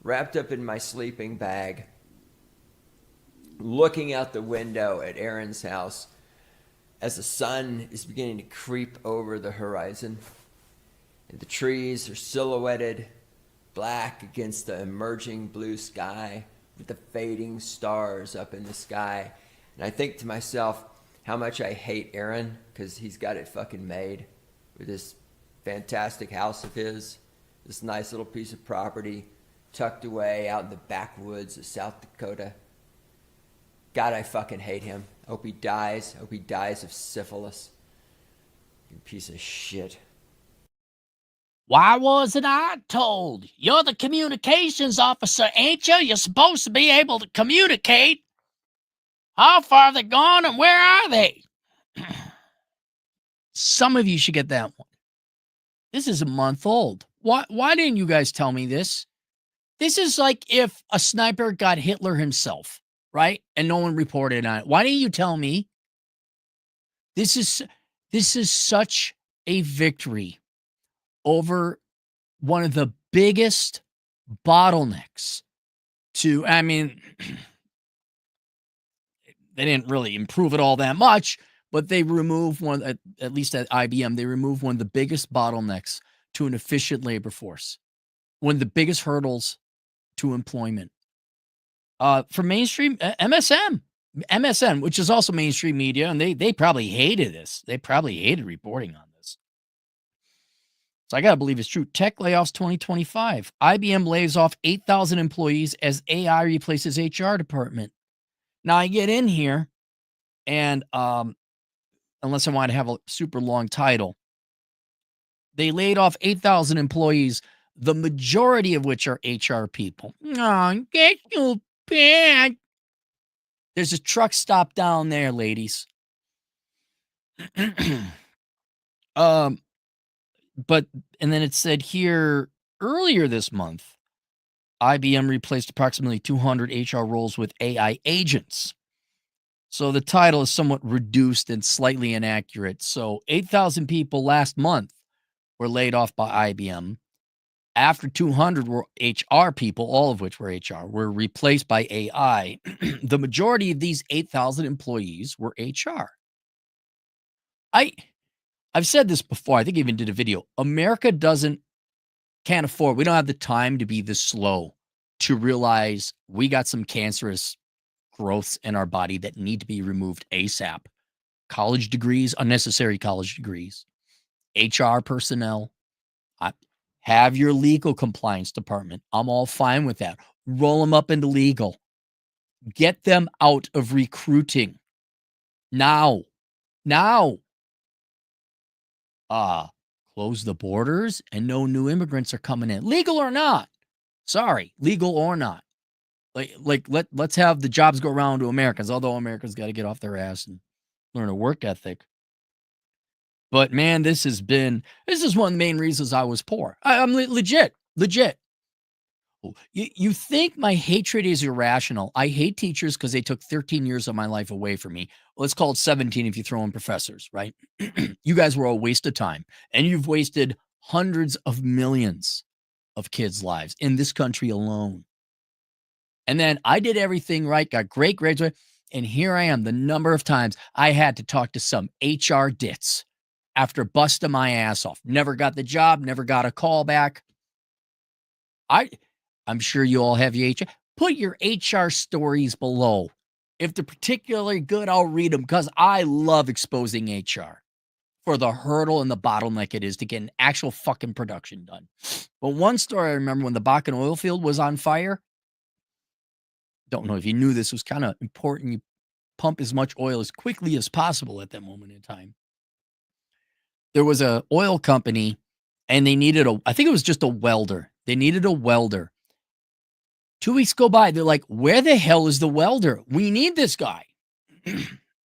wrapped up in my sleeping bag, looking out the window at Aaron's house as the sun is beginning to creep over the horizon. And the trees are silhouetted black against the emerging blue sky with the fading stars up in the sky. And I think to myself how much I hate Aaron because he's got it fucking made with this fantastic house of his, this nice little piece of property tucked away out in the backwoods of South Dakota. God, I fucking hate him. I hope he dies. I hope he dies of syphilis. You piece of shit. Why wasn't I told? You're the communications officer, ain't you? You're supposed to be able to communicate. How far have they gone and where are they? Some of you should get that one. This is a month old. Why didn't you guys tell me this? This is like if a sniper got Hitler himself, right? And no one reported on it. Why didn't you tell me? This is such a victory over one of the biggest bottlenecks to, I mean, they didn't really improve it all that much, but they removed one, at least at IBM, they removed one of the biggest bottlenecks to an efficient labor force, one of the biggest hurdles to employment. For mainstream MSN, which is also mainstream media, and they probably hated this. They probably hated reporting on this. So I got to believe it's true. Tech layoffs 2025. IBM lays off 8,000 employees as AI replaces HR department. Now I get in here and unless I want to have a super long title, they laid off 8,000 employees, the majority of which are HR people. Oh, get you bad. There's a truck stop down there, ladies. But and then it said here earlier this month, IBM replaced approximately 200 HR roles with AI agents. So the title is somewhat reduced and slightly inaccurate. So 8,000 people last month were laid off by IBM. After 200 were HR people, all of which were HR, were replaced by AI. The majority of these 8,000 employees were HR. I've said this before. I think I even did a video. America can't afford. We don't have the time to be this slow to realize we got some cancerous growths in our body that need to be removed ASAP. College degrees, unnecessary college degrees, HR personnel. Have your legal compliance department. I'm all fine with that. Roll them up into legal. Get them out of recruiting. Now. Close the borders and no new immigrants are coming in. Legal or not. Sorry, legal or not. Let's have the jobs go around to Americans, although Americans got to get off their ass and learn a work ethic. But man, this is one of the main reasons I was poor. I'm legit. You think my hatred is irrational. I hate teachers because they took 13 years of my life away from me. Let's call it 17 if you throw in professors, right? You guys were a waste of time. And you've wasted hundreds of millions of kids' lives in this country alone. And then I did everything right, got great grades, and here I am, the number of times I had to talk to some HR dits after busting my ass off. Never got the job, never got a call back. I'm sure you all have your HR. Put your HR stories below. If they're particularly good, I'll read them because I love exposing HR for the hurdle and the bottleneck it is to get an actual fucking production done. But one story I remember when the Bakken oil field was on fire. Don't know if you knew this was kind of important. You pump as much oil as quickly as possible at that moment in time. There was a oil company and they needed I think it was just a welder. They needed a welder. 2 weeks go by. They're like, where the hell is the welder? We need this guy.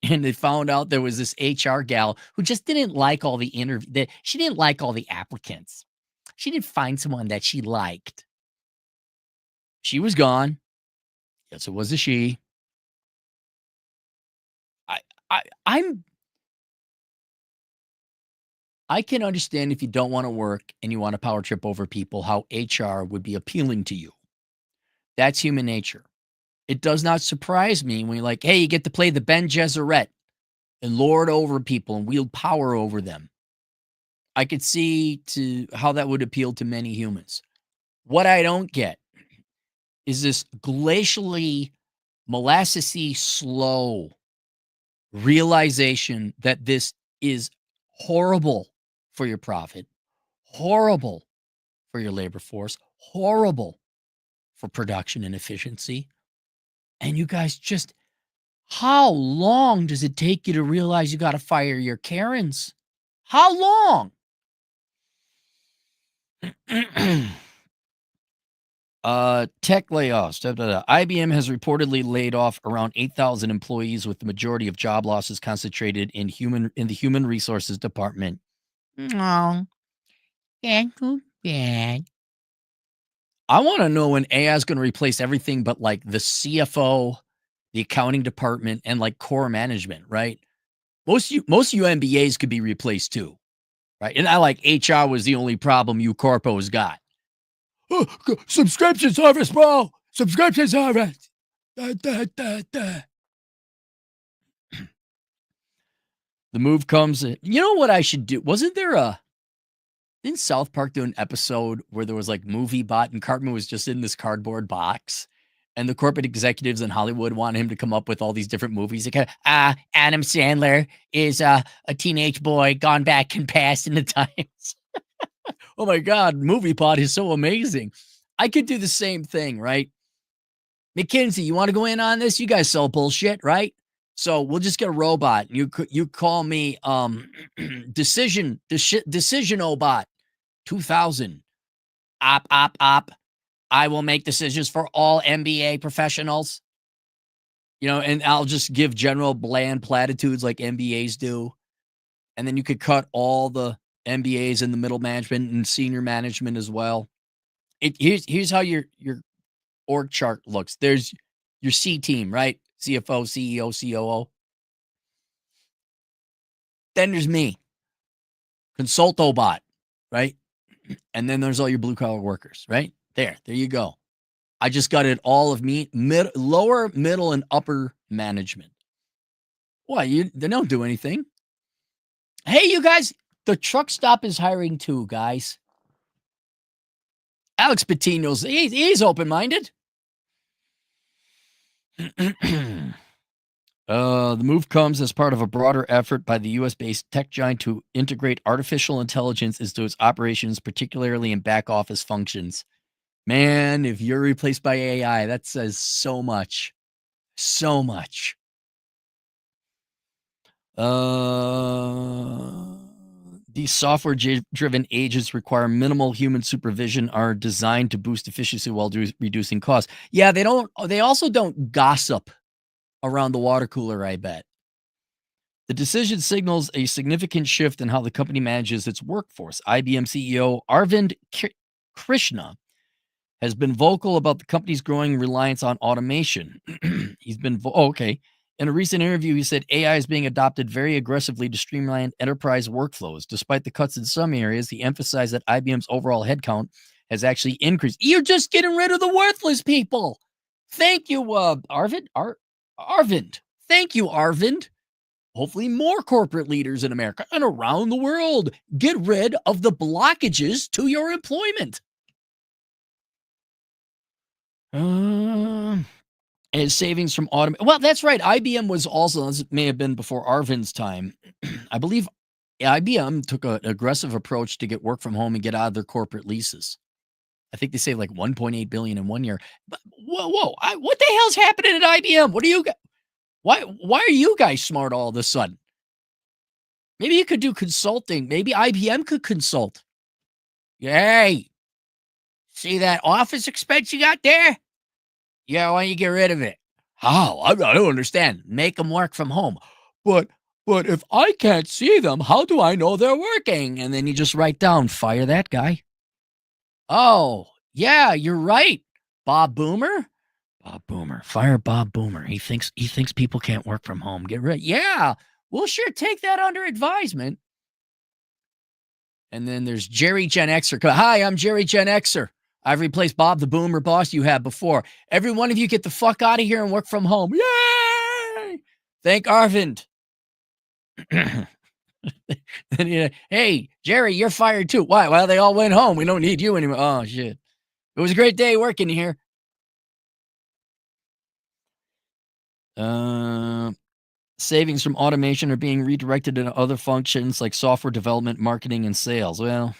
And they found out there was this HR gal who just didn't like all the interview. She didn't like all the applicants. She didn't find someone that she liked. She was gone. Yes, it was a she. I can understand if you don't want to work and you want a power trip over people, how HR would be appealing to you. That's human nature. It does not surprise me when you're like, hey, you get to play the Ben Gesserit and lord over people and wield power over them. I could see to how that would appeal to many humans. What I don't get is this glacially, molassesy, slow realization that this is horrible for your profit, horrible for your labor force, horrible for production and efficiency. And you guys just, how long does it take you to realize you got to fire your Karens? How long? Tech layoffs. IBM has reportedly laid off around 8,000 employees, with the majority of job losses concentrated in the human resources department. Oh, that's too bad. I want to know when AI is going to replace everything but like the CFO, the accounting department, and like core management, right? Most you MBAs could be replaced too, right? And I like HR was the only problem you corpos got. Oh, subscription service, bro. Subscription service. The move comes. You know what I should do? Didn't South Park do an episode where there was like movie bot and Cartman was just in this cardboard box, and the corporate executives in Hollywood wanted him to come up with all these different movies? Like, Adam Sandler is a teenage boy gone back and past in the times. Oh my God, MoviePod is so amazing. I could do the same thing, right? McKinsey, you want to go in on this? You guys sell bullshit, right? So we'll just get a robot. You call me Decision Obot 2000. Op. I will make decisions for all MBA professionals. You know, and I'll just give general bland platitudes like MBAs do. And then you could cut all the MBAs in the middle management and senior management as well. Here's how your org chart looks. There's your C team, right? CFO, CEO, COO. Then there's me, Consultobot, right? And then there's all your blue collar workers, right? There you go. I just got it all of me, lower, middle, and upper management. Why? They don't do anything. Hey, you guys, the truck stop is hiring too, guys. Alex Patino's, he's open-minded. The move comes as part of a broader effort by the U.S.-based tech giant to integrate artificial intelligence into its operations, particularly in back-office functions. Man, if you're replaced by AI, that says so much. So much. These software-driven agents require minimal human supervision, are designed to boost efficiency while reducing costs. Yeah, they also don't gossip around the water cooler, I bet. The decision signals a significant shift in how the company manages its workforce. IBM CEO Arvind Krishna has been vocal about the company's growing reliance on automation. He's been okay. In a recent interview, he said AI is being adopted very aggressively to streamline enterprise workflows. Despite the cuts in some areas, he emphasized that IBM's overall headcount has actually increased. You're just getting rid of the worthless people. Thank you, Arvind. Arvind. Thank you, Arvind. Hopefully more corporate leaders in America and around the world get rid of the blockages to your employment. As savings from automation. Well, that's right. IBM was also, this may have been before Arvind's time. I believe IBM took an aggressive approach to get work from home and get out of their corporate leases. I think they saved like $1.8 billion in 1 year. But whoa, what the hell's happening at IBM? What are you guys? Why are you guys smart all of a sudden? Maybe you could do consulting. Maybe IBM could consult. Hey, see that office expense you got there? Yeah, why don't you get rid of it? How? I don't understand. Make them work from home. But if I can't see them, how do I know they're working? And then you just write down, fire that guy. Oh, yeah, you're right. Bob Boomer? Bob Boomer. Fire Bob Boomer. He thinks people can't work from home. Get rid. Yeah, we'll sure take that under advisement. And then there's Jerry Gen Xer. Hi, I'm Jerry Gen Xer. I've replaced Bob the Boomer boss you had before. Every one of you get the fuck out of here and work from home. Yay! Thank Arvind. Hey, Jerry, you're fired too. Why? Well, they all went home. We don't need you anymore. Oh, shit. It was a great day working here. Savings from automation are being redirected into other functions like software development, marketing, and sales. Well,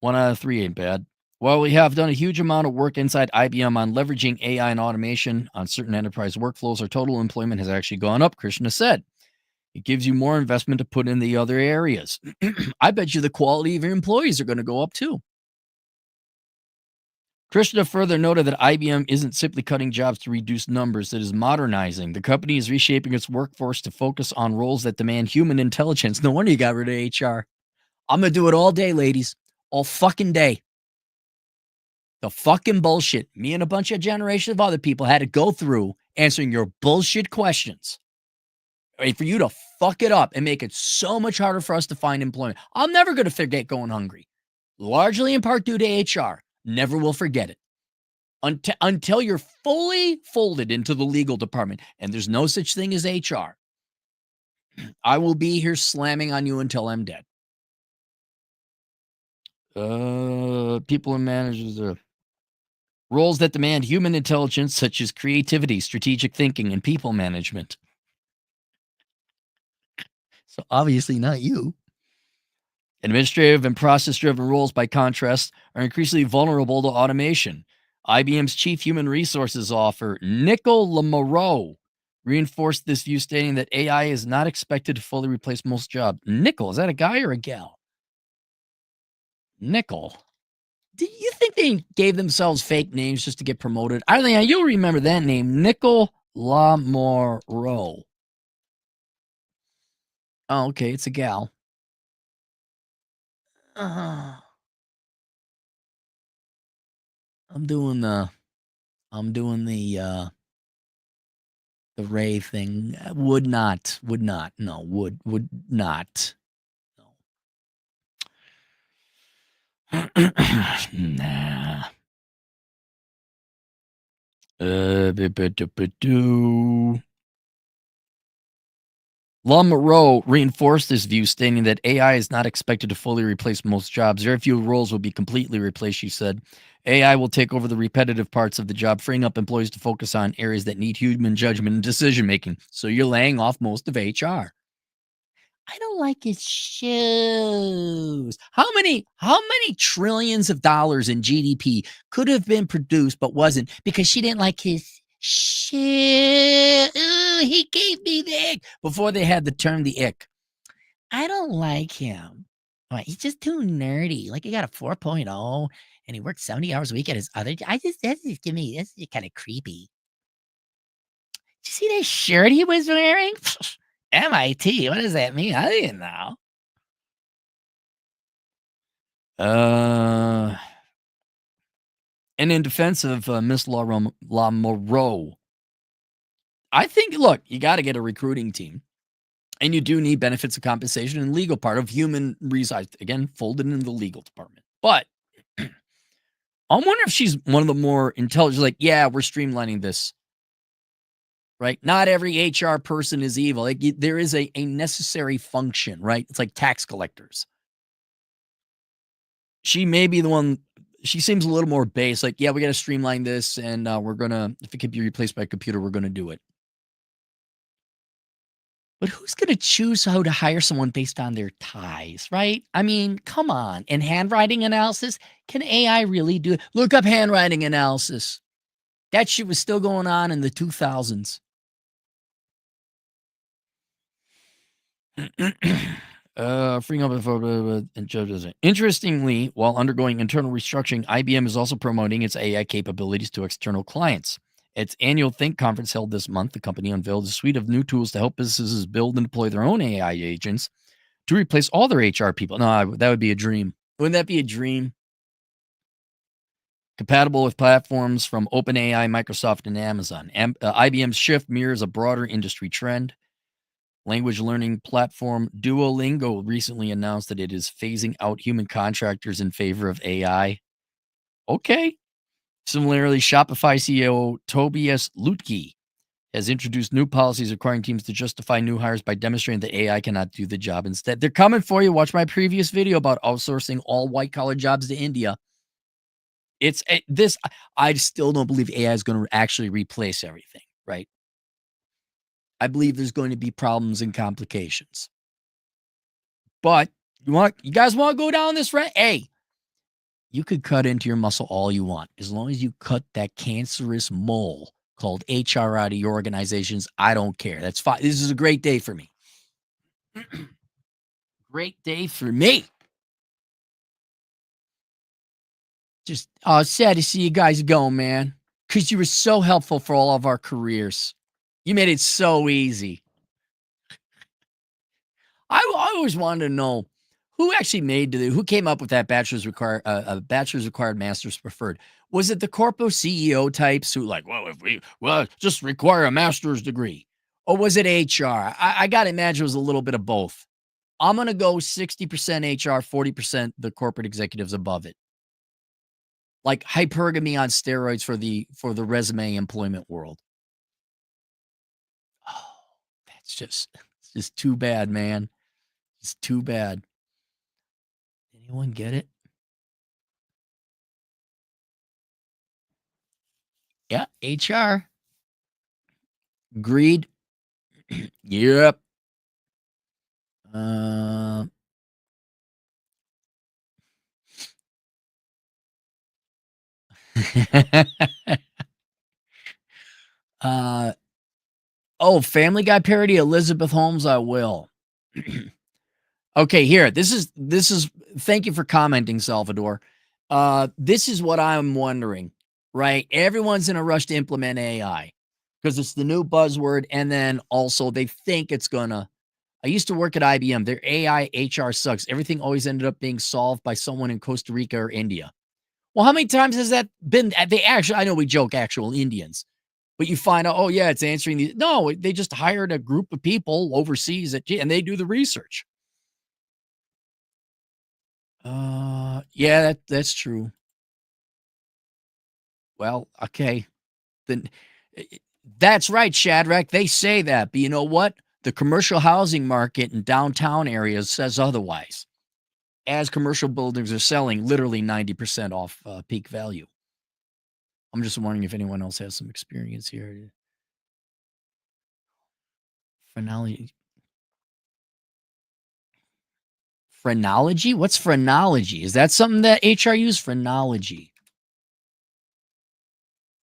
1 out of 3 ain't bad. While we have done a huge amount of work inside IBM on leveraging AI and automation on certain enterprise workflows, our total employment has actually gone up, Krishna said. It gives you more investment to put in the other areas. I bet you the quality of your employees are going to go up too. Krishna further noted that IBM isn't simply cutting jobs to reduce numbers, it is modernizing. The company is reshaping its workforce to focus on roles that demand human intelligence. No wonder you got rid of HR. I'm going to do it all day, ladies. All fucking day. The fucking bullshit me and a bunch of generation of other people had to go through answering your bullshit questions. For you to fuck it up and make it so much harder for us to find employment. I'm never going to forget going hungry. Largely in part due to HR. Never will forget it. Until you're fully folded into the legal department, and there's no such thing as HR, I will be here slamming on you until I'm dead. People and managers, roles that demand human intelligence, such as creativity, strategic thinking, and people management. So obviously not you. Administrative and process-driven roles, by contrast, are increasingly vulnerable to automation. IBM's chief human resources officer, Nicole Lamoureux, reinforced this view, stating that AI is not expected to fully replace most jobs. Nicole, is that a guy or a gal? Nicole. Do you think they gave themselves fake names just to get promoted? I think you'll remember that name, Nicole Lamoureux. Oh, okay, it's a gal. I'm doing the Ray thing. Would not. No, would not. No. Nah. Lamoureux reinforced this view, stating that AI is not expected to fully replace most jobs. Very few roles will be completely replaced, she said. AI will take over the repetitive parts of the job, freeing up employees to focus on areas that need human judgment and decision making. So you're laying off most of HR. I don't like his shoes. How many trillions of dollars in GDP could have been produced but wasn't because she didn't like his shoe? Ooh, he gave me the ick before they had the term the ick. I don't like him. He's just too nerdy. Like he got a 4.0 and he worked 70 hours a week at his other. That's just kind of creepy. Did you see that shirt he was wearing? MIT. What does that mean? I didn't know. And in defense of Miss Lamoureux, I think, look, you got to get a recruiting team. And you do need benefits of compensation and legal part of human resources. Again, folded into the legal department. But I wonder if she's one of the more intelligent, like, yeah, we're streamlining this. Right? Not every HR person is evil. Like, there is a necessary function, right? It's like tax collectors. She may be the one, she seems a little more base. Like, yeah, we got to streamline this and we're going to, if it could be replaced by a computer, we're going to do it. But who's going to choose how to hire someone based on their ties, right? I mean, come on. And handwriting analysis, can AI really do it? Look up handwriting analysis. That shit was still going on in the 2000s. Freeing up info and judges. Interestingly, while undergoing internal restructuring, IBM is also promoting its AI capabilities to external clients. Its annual Think conference held this month, the company unveiled a suite of new tools to help businesses build and deploy their own AI agents to replace all their HR people. No, that would be a dream. Wouldn't that be a dream? Compatible with platforms from OpenAI, Microsoft, and Amazon. IBM's shift mirrors a broader industry trend. Language learning platform Duolingo recently announced that it is phasing out human contractors in favor of AI. Okay. Similarly, Shopify CEO Tobias Lutke has introduced new policies requiring teams to justify new hires by demonstrating that AI cannot do the job instead. They're coming for you. Watch my previous video about outsourcing all white collar jobs to India. It's this. I still don't believe AI is going to actually replace everything, right? I believe there's going to be problems and complications. But you guys want to go down this route? Hey, you could cut into your muscle all you want. As long as you cut that cancerous mole called HR out of your organizations, I don't care. That's fine. This is a great day for me. Great day for me. Just sad to see you guys go, man. Because you were so helpful for all of our careers. You made it so easy. I always wanted to know who actually who came up with that bachelor's required, master's preferred. Was it the corpo CEO types who like, well, just require a master's degree, or was it HR? I gotta imagine it was a little bit of both. I'm gonna go 60% HR, 40% the corporate executives above it, like hypergamy on steroids for the resume employment world. Oh, it's just too bad, man. It's too bad. Anyone get it? Yeah, HR. Agreed. Yep. Uh, uh, oh, Family Guy parody, Elizabeth Holmes, I will. Okay, here. This is thank you for commenting, Salvador. This is what I'm wondering, right? Everyone's in a rush to implement AI because it's the new buzzword, and then also they think it's gonna. I used to work at IBM. Their AI HR sucks. Everything always ended up being solved by someone in Costa Rica or India. Well, how many times has that been? They actually, I know we joke, actual Indians, but you find out, oh yeah, it's answering the. No, they just hired a group of people overseas and they do the research. Yeah, that's true. Well, okay, then that's right, Shadrach. They say that, but you know what? The commercial housing market in downtown areas says otherwise. As commercial buildings are selling literally 90% off peak value. I'm just wondering if anyone else has some experience here. Finale. Phrenology? What's phrenology? Is that something that HR use? Phrenology.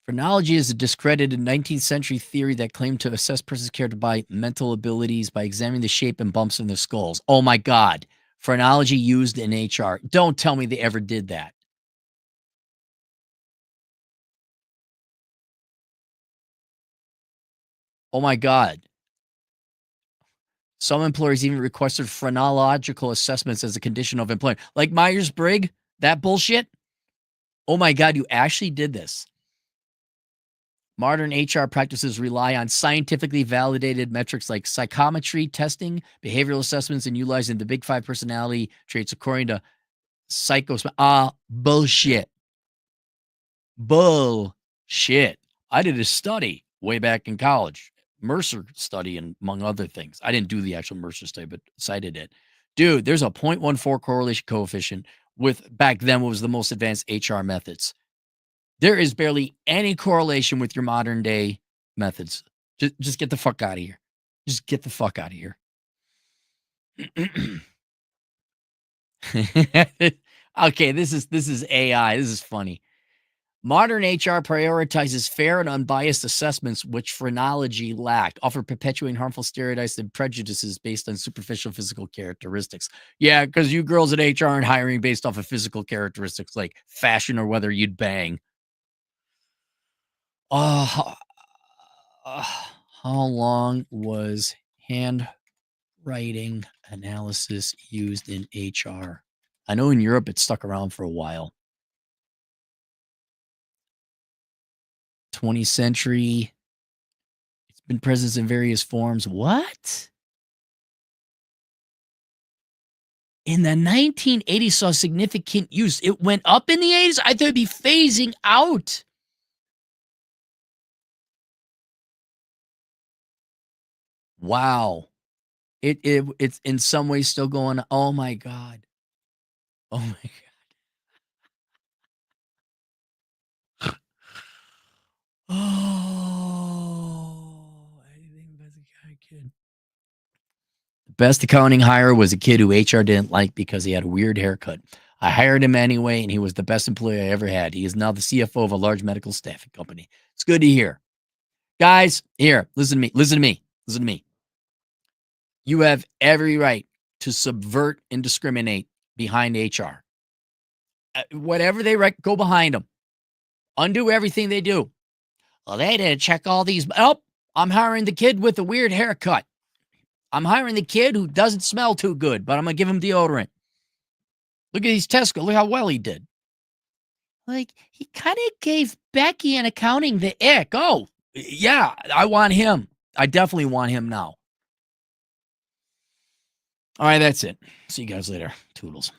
Phrenology is a discredited 19th century theory that claimed to assess persons' character by mental abilities by examining the shape and bumps in their skulls. Oh my God. Phrenology used in HR. Don't tell me they ever did that. Oh my God. Some employers even requested phrenological assessments as a condition of employment. Like Myers Briggs, that bullshit. Oh my God, you actually did this. Modern HR practices rely on scientifically validated metrics like psychometry testing, behavioral assessments, and utilizing the big five personality traits according to psychos. Bullshit. Bullshit. I did a study way back in college, Mercer study, and among other things. I didn't do the actual Mercer study, but cited it. Dude, there's a 0.14 correlation coefficient with back then what was the most advanced HR methods. There is barely any correlation with your modern day methods. Just get the fuck out of here. Just get the fuck out of here. Okay, this is AI. This is funny. Modern HR prioritizes fair and unbiased assessments, which phrenology lacked, often perpetuating harmful stereotypes and prejudices based on superficial physical characteristics. Yeah, because you girls at HR aren't hiring based off of physical characteristics like fashion or whether you'd bang. Uh, uh, how long was handwriting analysis used in HR? I know in Europe it stuck around for a while. 20th century. It's been present in various forms. What? in the 1980s saw significant use. It went up in the 80s. I thought it'd be phasing out. Wow. It's in some ways still going. Oh my God. Oh my God. Oh, anything but the kind of kid. The best accounting hire was a kid who HR didn't like because he had a weird haircut. I hired him anyway, and he was the best employee I ever had. He is now the CFO of a large medical staffing company. It's good to hear. Guys, here, listen to me. Listen to me. Listen to me. You have every right to subvert and discriminate behind HR. Whatever they go behind them. Undo everything they do. Well, they didn't check all these. Oh, I'm hiring the kid with the weird haircut. I'm hiring the kid who doesn't smell too good, but I'm going to give him deodorant. Look at these tests. Look how well he did. Like, he kind of gave Becky in accounting the ick. Oh, yeah, I want him. I definitely want him now. All right, that's it. See you guys later. Toodles.